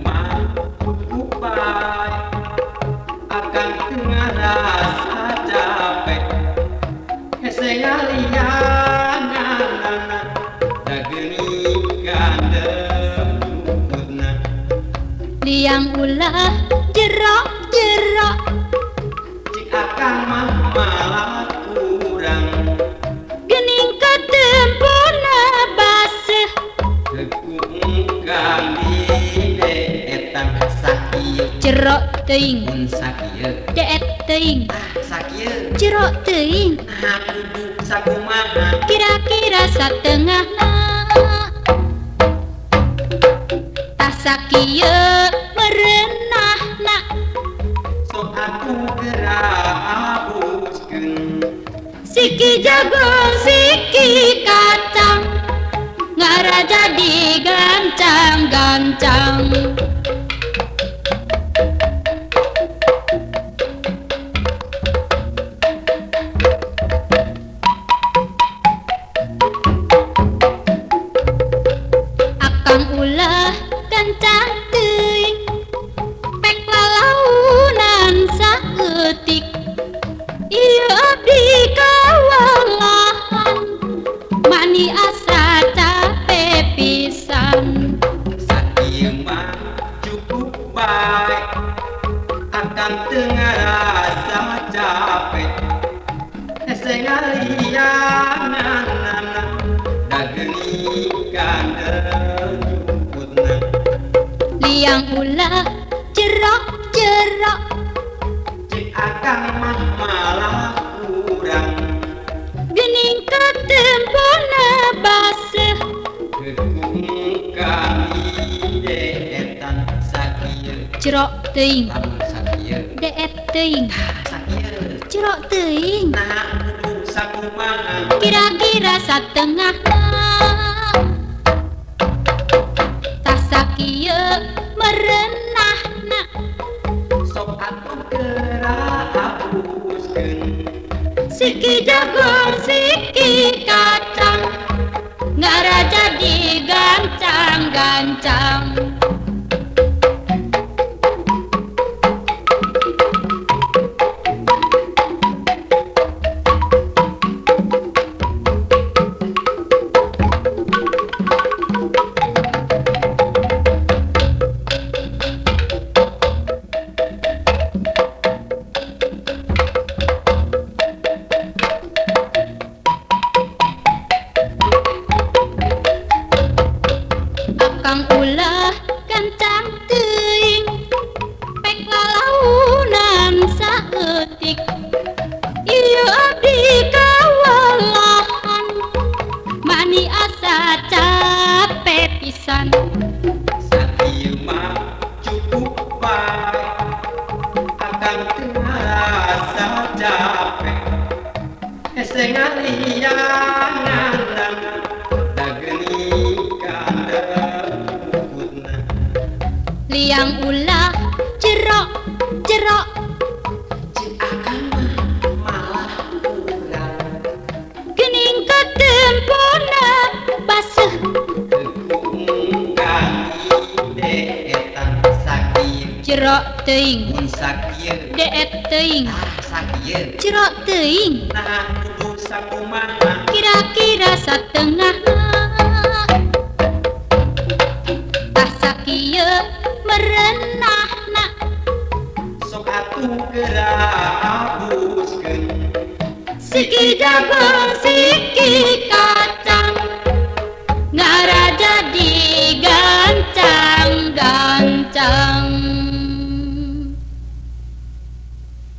mah cukup baik akan tengah rasa capek hese ngaliana dagenikan debutna liang ulah jerok-jerok cik akan mah malah kurang gening ketempuna baseuh tekungkang di deetan sakieu jerok teuing mun sakieu deet teuing sakieu jerok teuing nah kudu sakumaha kira-kira satengahna tah sakieu merenahna sok atuh gerak abuskeun siki jagung siki kacang ngaraja digancang-gancang akang ulah gancang teuing pek lalaunan saeutik ieu abdi kawalahan mani asa capek pisan sakieu mah cukup baik akan tengah rasa capek hese ngalianan dagenikan debutna liang ulah jerok-jerok cik akan mah malah kurang gening ketempuna baseuh tekungkang di deetan sakieu jerok teuing lamun sakieu deet teuing sakieu jerok teuing nah kudu sakumaha kira-kira satengahna tah sakieu merenahna sok atuh gerak abuskeun siki jagung siki kacang ngaraja digancang-gancang akang ulah gancang teuing pek lalaunan saeutik ieu abdi kawalahan mani asa capek pisan sakieu mah cukup baik akan tengah rasa capek hese ngalianan dagenikan debutna liang ulah jerok-jerok cik akan mah malah kurang gening ketempuna baseuh tekungkang di deetan sakieu jerok teuing mun sakieu deet teuing sakieu jerok teuing nah kudu sakumaha kira-kira satengahna tah sakieu merenahna sok atuh gerak abuskeun siki jagung siki